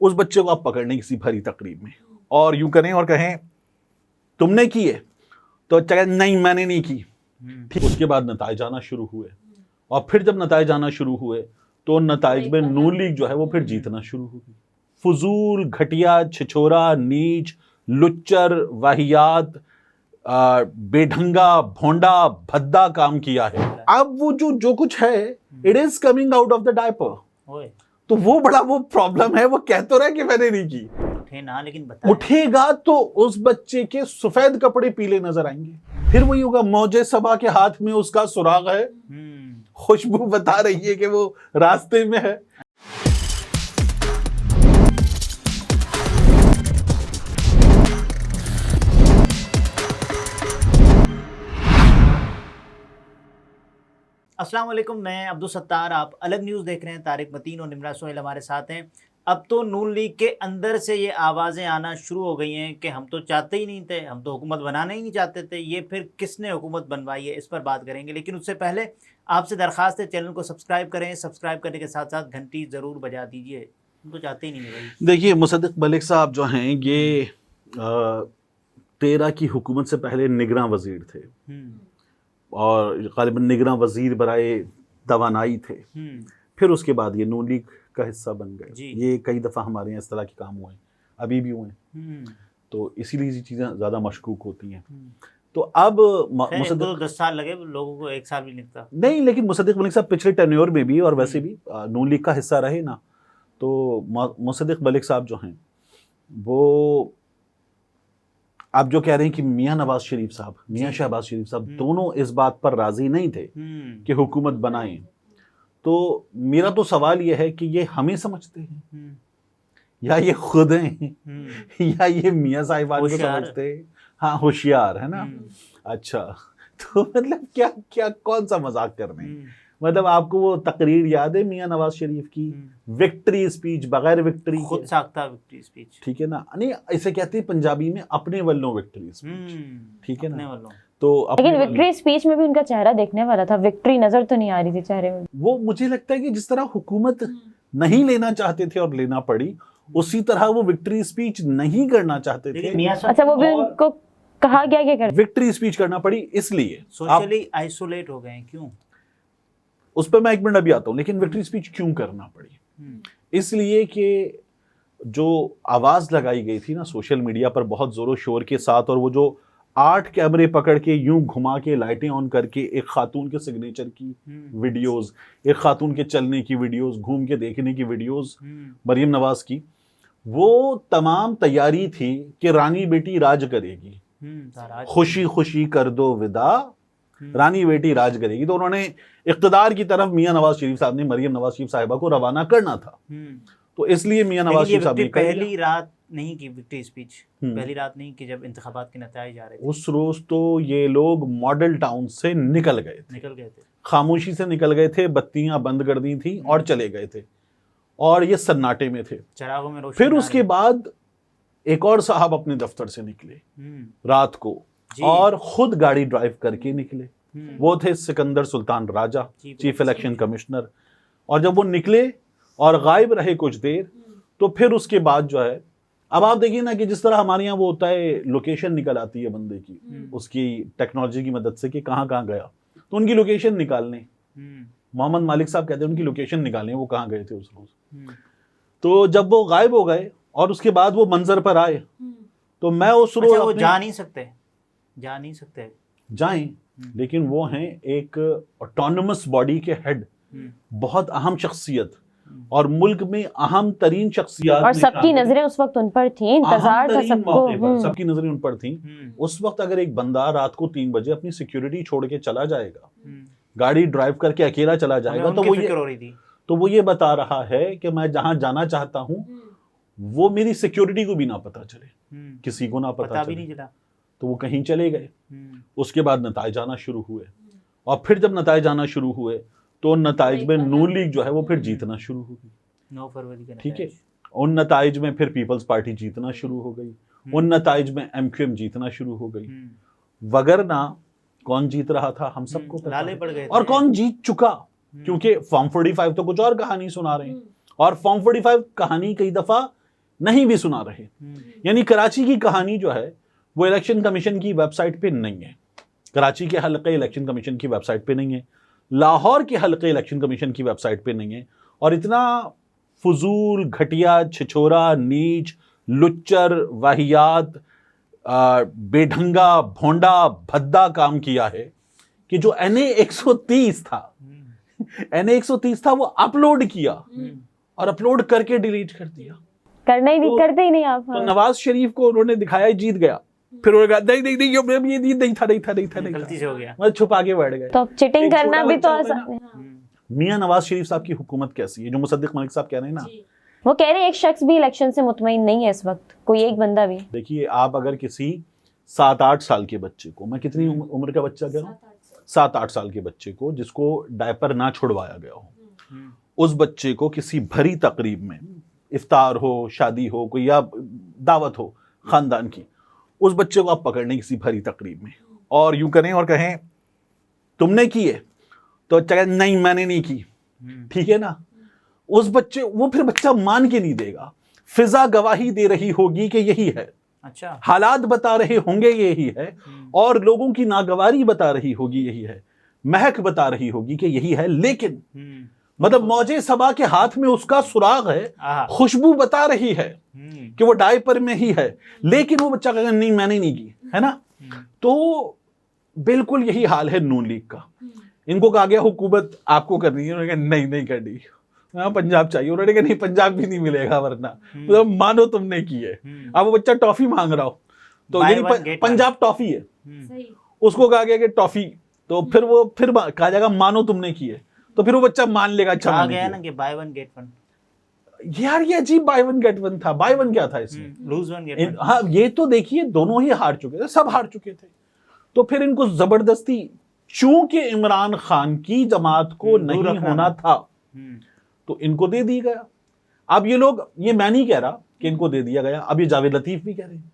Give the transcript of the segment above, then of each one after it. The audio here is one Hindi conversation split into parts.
उस बच्चे को आप पकड़ लें किसी भरी तकरीब में और यूं करें और कहें तुमने की है, तो चाहे नहीं मैंने नहीं की, ठीक। उसके बाद नताइज आना शुरू हुए और फिर जब नताइज आना शुरू हुए तो नताइज में नून लीग जो है वो फिर जीतना शुरू हो गई। फजूल, घटिया, छिछोरा, नीच, लुच्चर, वाहियात, बेढंगा, भोंडा, भद्दा काम किया है। अब वो जो कुछ है it is coming out of the diaper. तो वो बड़ा वो प्रॉब्लम है। वो कह तो रहा है कि मैंने नहीं की, उठे ना, लेकिन उठेगा तो उस बच्चे के सफेद कपड़े पीले नजर आएंगे। फिर वही होगा, मौजे सबा के हाथ में उसका सुराग है, खुशबू बता रही है कि वो रास्ते में है। अस्सलाम वालेकुम, मैं अब्दुल सत्तार। आप अलग न्यूज़ देख रहे हैं। तारिक मतीन और निमरा सोहेल हमारे साथ हैं। अब तो नून लीग के अंदर से ये आवाज़ें आना शुरू हो गई हैं कि हम तो चाहते ही नहीं थे, हम तो हुकूमत बनाना ही नहीं चाहते थे। ये फिर किसने हुकूमत बनवाई है, इस पर बात करेंगे। लेकिन उससे पहले आपसे दरख्वास्त है, चैनल को सब्सक्राइब करें। सब्सक्राइब करने के साथ साथ घंटी ज़रूर बजा दीजिए। हम तो चाहते ही नहीं भाई। देखिए, मुसद्दिक मलिक साहब जो हैं ये 13 की हुकूमत से पहले निगरान वजीर थे और गालिबन निगरान वजीर बराए तवानाई थे। फिर उसके बाद ये नून लीग का हिस्सा बन गए। ये कई दफ़ा हमारे यहाँ इस तरह के काम हुए हैं, अभी भी हुए हैं, तो इसीलिए ये चीज़ें ज़्यादा मशकूक होती हैं। तो अब मुसद्दिक 10 साल लगे लोगों को, 1 साल भी निकला नहीं, लेकिन मुसद्दिक मलिक साहब पिछले टेन्योर में भी और वैसे भी नून लीग का हिस्सा रहे ना। तो मुसद्दिक मलिक साहब जो हैं वो आप जो कह रहे हैं कि मियां नवाज शरीफ साहब, मियां शहबाज शरीफ साहब दोनों इस बात पर राजी नहीं थे कि हुकूमत बनाएं, तो मेरा तो सवाल यह है कि ये हमें समझते हैं या ये खुद हैं या ये मियां साहिबान को समझते हैं। हाँ, होशियार है ना। अच्छा, तो मतलब क्या क्या कौन सा मजाक कर रहे हैं? मतलब आपको वो तकरीर याद है मियां नवाज शरीफ की, विक्ट्री स्पीच, बगैर विक्ट्री खुद साख्ता विक्ट्री स्पीच, ठीक है ना? नहीं, इसे कहते हैं पंजाबी में अपने वल्लों विक्ट्री स्पीच, ठीक है ना? तो लेकिन विक्ट्री स्पीच में भी उनका चेहरा देखने वाला था, विक्ट्री नजर तो नहीं आ रही थी चेहरे में। वो मुझे लगता है कि जिस तरह हुकूमत नहीं लेना चाहते थे और लेना पड़ी, उसी तरह वो विक्ट्री स्पीच नहीं करना चाहते थे। अच्छा, वो भी उनको कहा गया क्या कर विक्ट्री स्पीच करना पड़ी इसलिए सोशली आइसोलेट हो गए। क्यों? उस पर मैं एक मिनट अभी आता हूं। लेकिन विक्ट्री स्पीच क्यों करना पड़ी? इसलिए कि जो आवाज लगाई गई थी ना सोशल मीडिया पर बहुत जोरों शोर के साथ, और वो जो 8 कैमरे पकड़ के यूं घुमा के लाइटें ऑन करके एक खातून के सिग्नेचर की वीडियोस, एक खातून के चलने की वीडियोस, घूम के देखने की वीडियोस, मरियम नवाज की, वो तमाम तैयारी थी कि रानी बेटी राज करेगी, खुशी खुशी कर दो विदा, रानी बेटी राज करेगी। तो उन्होंने इख्तिदार की तरफ मियां नवाज शरीफ साहब ने मरियम नवाज शरीफ साहिबा को रवाना करना था। तो इसलिए मियां नवाज शरीफ साहब ने पहली रात नहीं की विक्ट्री स्पीच, पहली रात नहीं की जब इंतखाबात के नतीजे आ रहे थे। उस रोज तो ये लोग मॉडल टाउन से निकल गए थे, खामोशी से निकल गए थे, बत्तियां बंद कर दी थी और चले गए थे, और ये सन्नाटे में थे, चरागों में रोशनी। फिर उसके बाद एक और साहब अपने दफ्तर से निकले रात को और खुद गाड़ी ड्राइव करके निकले। वो थे Sikandar Sultan Raja, chief election commissioner. और जब वो निकले और गायब रहे कुछ देर, तो फिर उसके बाद जो है, अब आप देखिए ना कि जिस तरह हमारे यहाँ वो होता है, लोकेशन निकल आती है बंदे की उसकी टेक्नोलॉजी की मदद से कि कहाँ कहाँ गया, तो उनकी लोकेशन निकालने, मोहम्मद मालिक साहब कहते हैं उनकी लोकेशन निकालने वो कहाँ गए थे उस रोज। तो जब वो गायब हो गए और उसके बाद वो मंजर पर आए, तो मैं उस रोज वो जा नहीं सकते जाएं, लेकिन वो हैं एक ऑटोनमस बॉडी के हेड, बहुत अहम शख्सियत और मुल्क में अहम तरीन शख्सियत, और सबकी नजरें उस वक्त उन पर थी, इंतजार था सबको, सबकी नजरें उन पर थी। उस वक्त अगर एक बंदा रात को 3 बजे अपनी सिक्योरिटी छोड़ के चला जाएगा, गाड़ी ड्राइव करके अकेला चला जाएगा, तो वो ये बता रहा है कि मैं जहां जाना चाहता हूं वो मेरी सिक्योरिटी को भी ना पता चले, किसी को ना पता भी नहीं चला, तो वो कहीं चले गए। उसके बाद नताइज आना शुरू हुए, और फिर जब नताइज आना शुरू हुए तो नताइज में नून लीग जो है वो फिर जीतना शुरू हो गई। 9 फरवरी के, ठीक है। उन नताइज में फिर पीपल्स पार्टी जीतना शुरू हो गई, उन नताइज में MQM जीतना शुरू हो गई। वगरना कौन जीत रहा था हम सबको पता है, और कौन जीत चुका, क्योंकि फॉर्म 45 तो कुछ और कहानी सुना रहे हैं, और फॉर्म 45 कहानी कई दफा नहीं भी सुना रहे। यानी कराची की कहानी जो है वो इलेक्शन कमीशन की वेबसाइट पे नहीं है, कराची के हल्के इलेक्शन कमीशन की वेबसाइट पे नहीं है, लाहौर के हल्के इलेक्शन कमीशन की वेबसाइट पे नहीं है। और इतना फजूल, घटिया, छिछोरा, नीच, लुच्चर, वाहियात, बेढंगा, भोंडा, भद्दा काम किया है कि जो NA 130 था, NA 130 था, वो अपलोड किया और अपलोड करके डिलीट कर दिया। करना ही नहीं, तो- करते ही नहीं आप। तो नवाज शरीफ को उन्होंने दिखाया जीत गया, फिर उन्होंने कहा नहीं नहीं नहीं ये गलती से हो गया, मतलब छुपा के बैठ गए। तो अब चिटिंग एक करना छोटा भी तो बच्चा होता है आसान है। मियां नवाज शरीफ साहब की हुकूमत कैसी है, जो मुसद्दिक मलिक साहब कह रहे हैं ना, वो कह रहे हैं एक शख्स भी इलेक्शन से मुतमईन नहीं है इस वक्त, कोई एक बंदा भी। देखिए आप अगर किसी 7-8 साल के बच्चे को, मैं कितनी उम्र का बच्चा कह रहा हूँ, 7-8 साल के बच्चे को जिसको डायपर ना छुड़वाया गया हो, उस बच्चे को किसी भरी तकरीब में, इफ्तार हो, शादी हो, कोई या दावत हो खानदान की, उस बच्चे को आप पकड़ लें किसी भरी तकरीब में और यूं करें और कहें तुमने की है, तो बच्चा कहे नहीं मैंने नहीं की, ठीक है ना, उस बच्चे वो फिर बच्चा मान के नहीं देगा, फिजा गवाही दे रही होगी कि यही है, अच्छा, हालात बता रहे होंगे यही है, और लोगों की नागवारी बता रही होगी यही है, महक बता रही होगी कि यही है, लेकिन मतलब मौजे सबा के हाथ में उसका सुराग है, खुशबू बता रही है कि वो डायपर में ही है, लेकिन वो बच्चा कहेगा नहीं मैंने नहीं की, है ना। तो बिल्कुल यही हाल है नून लीग का। इनको कहा गया हुकूमत आपको करनी है, उन्होंने कहा नहीं नहीं करनी, हाँ पंजाब चाहिए, उन्होंने कहा नहीं पंजाब भी नहीं मिलेगा वरना, मतलब मानो तुमने की है। अब वो बच्चा टॉफी मांग रहा हो तो ये पंजाब टॉफी है, उसको कहा गया कि टॉफी, तो फिर वो फिर कहा जाएगा मानो तुमने की है, तो फिर वो बच्चा मान लेगा। अच्छा आ गया ना कि बाय वन गेट वन, यार ये अजीब बाय वन गेट वन था, बाय वन क्या था इसमें, लूज वन गेट वन। हाँ ये तो देखिए दोनों ही हार चुके थे, सब हार चुके थे, तो फिर इनको जबरदस्ती, चूंकि इमरान खान की जमात को नहीं होना था तो इनको दे दिया गया। अब ये लोग, ये मैं नहीं कह रहा कि इनको दे दिया गया, अब ये जावेद लतीफ भी कह रहे हैं,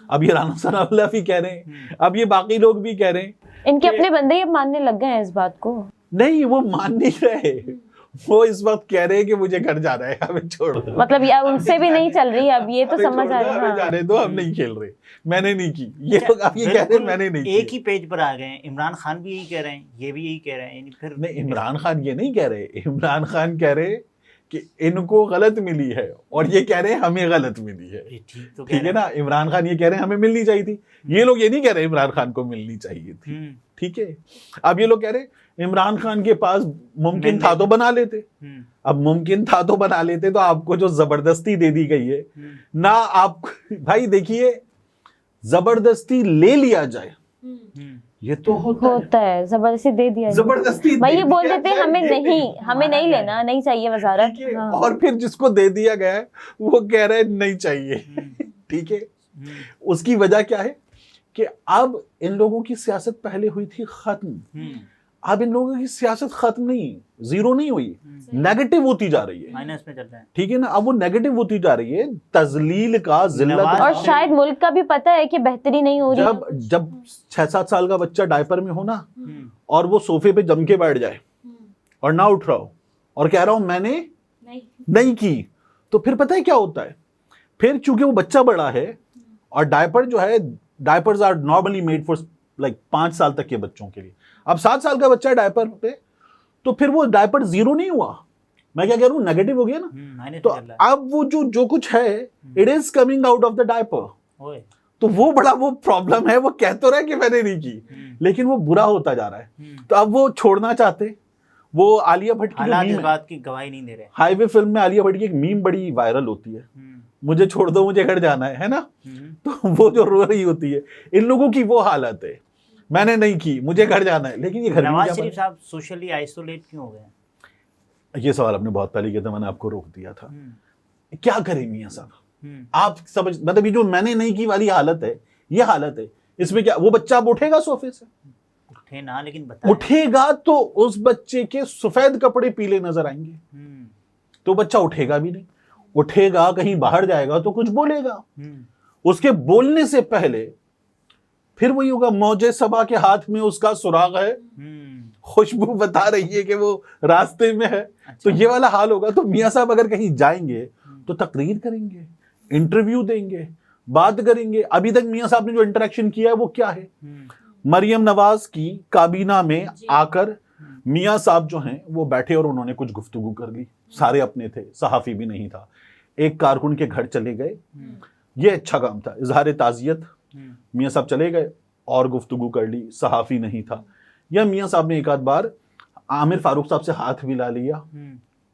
अब ये राना सनाउल्लाह भी कह रहे हैं, अब ये बाकी लोग भी कह रहे हैं, इनके अपने बंदे ही अब मानने लग गए हैं इस बात को। नहीं वो मान नहीं रहे, वो इस वक्त कह रहे हैं कि मुझे घर जाना है, हमें छोड़ दो, मतलब ये अब उनसे भी नहीं चल रही, अब ये तो समझ आ रहा है, जाने दो, हम नहीं खेल रहे, मैंने नहीं की, ये लोग अब ये कह रहे हैं मैंने नहीं की। एक ही पेज पर आ गए हैं, इमरान खान भी यही कह रहे हैं, ये भी यही कह रहे हैं, यानी फिर नहीं इमरान खान ये नहीं कह रहे, इमरान खान कह रहे कि इनको गलत मिली है और ये कह रहे हैं हमें गलत मिली है, ठीक तो ठीक है ना। इमरान खान ये कह रहे हैं हमें मिलनी चाहिए थी, ये लोग ये नहीं कह रहे इमरान खान को मिलनी चाहिए थी, ठीक है। अब ये लोग कह रहे इमरान खान के पास मुमकिन था तो बना लेते, अब मुमकिन था तो बना लेते, तो आपको जो जबरदस्ती दे दी गई है ना, आप भाई देखिए जबरदस्ती ले लिया जाए ये तो होता है, जबरदस्ती दे दिया, जबरदस्ती भाई ये बोल देते हैं हमें नहीं लेना, नहीं चाहिए वजारत, हाँ। और फिर जिसको दे दिया गया है वो कह रहे हैं नहीं चाहिए, ठीक है। उसकी वजह क्या है कि अब इन लोगों की सियासत पहले हुई थी खत्म, अब इन लोगों की सियासत खत्म नहीं, जीरो नहीं हुई, नेगेटिव होती जा रही है, माइनस में चल रहा है, ठीक है ना। अब वो नेगेटिव होती जा रही है, तजलील का, जिल्लत और शायद मुल्क का भी पता है कि बेहतरी नहीं हो रही। जब 6-7 साल का बच्चा डायपर में हो ना और वो सोफे पे जम के बैठ जाए और ना उठ रहा हो और कह रहा हूं मैंने नहीं की, तो फिर पता है क्या होता है, फिर चूंकि वो बच्चा बड़ा है और डायपर जो है, diapers are normally made for like 5 साल तक के बच्चों के लिए, अब 7 साल का बच्चा है डायपर पे, तो फिर वो डायपर जीरो नहीं हुआ, मैं क्या कह रहा हूँ, नेगेटिव हो गया ना, तो अब वो जो कुछ है it is coming out of the diaper, तो वो बड़ा वो प्रॉब्लम है। वो कह तो रहा है कि मैंने नहीं की, लेकिन वो बुरा होता जा रहा है, तो अब वो छोड़ना चाहते। वो आलिया भट्ट की इस बात की गवाही नहीं दे रहे, हाईवे फिल्म में आलिया भट्ट की एक मीम बड़ी वायरल होती है, मुझे छोड़ दो मुझे घर जाना है ना, तो वो जो रो रही होती है, इन लोगों की वो हालत है, मैंने नहीं की मुझे घर जाना है, लेकिन ये घर नवाज शरीफ साहब सोशली आइसोलेट क्यों हो गए? ये सवाल आपने बहुत पहले किया था, मैंने आपको रोक दिया था। क्या करें मियां साहब, आप समझ, मतलब ये जो मैंने नहीं की वाली हालत है, ये हालत है, इसमें क्या वो बच्चा अब उठेगा सोफे से? उठे ना, लेकिन उठेगा तो उस बच्चे के सफेद कपड़े पीले नजर आएंगे, तो बच्चा उठेगा भी नहीं, उठेगा कहीं बाहर जाएगा तो कुछ बोलेगा, उसके बोलने से पहले फिर वही होगा, मौजे सबा के हाथ में उसका सुराग है, खुशबू बता रही है कि वो रास्ते में है, तो ये वाला हाल होगा। तो मियां साहब अगर कहीं जाएंगे तो तकरीर करेंगे, इंटरव्यू देंगे, बात करेंगे। अभी तक मियां साहब ने जो इंटरेक्शन किया है वो क्या है? मरियम नवाज की काबीना में आकर मियां साहब जो हैं वो बैठे और उन्होंने कुछ गुफ्तगू कर ली। सारे अपने थे, सहाफी भी नहीं था। एक कारकुन के घर चले गए, ये अच्छा काम था, इजहार ताजियत। मियां साहब चले गए और गुफ्तगू कर ली, सहाफी नहीं था। या मियां साहब ने एक आध बार आमिर फारूक साहब से हाथ मिला लिया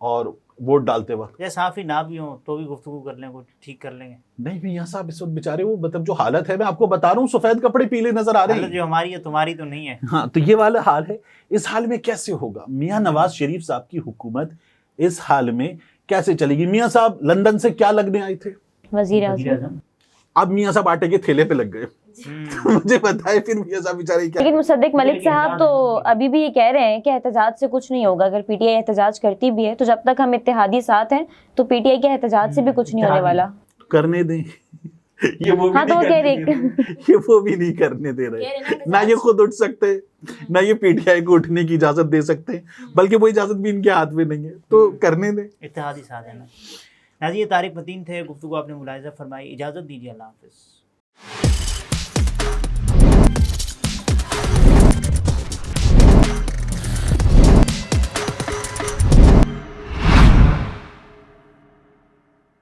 और वोट डालते वक्त, या साफी ना भी हो तो भी गुफ्तगू कर लें, कुछ ठीक कर लेंगे। नहीं मियां साहब इस वक्त बेचारे, वो मतलब जो हालत है, मैं आपको बता रहा हूँ, सफेद कपड़े पीले नजर आ रहे हैं। जो हमारी है तुम्हारी तो नहीं है। हाँ, तो ये वाला हाल है। इस हाल में कैसे होगा? मियां नवाज शरीफ साहब की हुकूमत इस हाल में कैसे चलेगी? मियां साहब लंदन से क्या लगने आए थे? वजीर आज़म। अब मियां साहब आटे के थैले पे लग गए। मुझे बताए फिर मियां साहब बेचारे क्या। लेकिन मुसद्दिक मलिक साहब तो अभी भी ये कह रहे हैं कि एहतजाज से कुछ नहीं होगा। अगर पीटीआई एहतजाज करती भी है तो जब तक हम इत्तेहादी साथ हैं तो पीटीआई के एहतजाज से भी कुछ नहीं होने वाला। करने दें। ये वो भी हाँ, तो नहीं वो कह करने दे रहे। ये वो भी नहीं करने दे रहे। ना ये खुद उठ सकते, ना ये पीटीआई को उठने की इजाजत दे सकते, बल्कि वो इजाजत भी इनके हाथ में नहीं है, तो करने दें। इत्तेहादी साथ है ना। नाज़रीन, ये तारिक मतीन थे, गुफ्तगू आपने मुलाहिज़ा फरमाई। इजाज़त दीजिए, अल्लाह हाफ़िज़।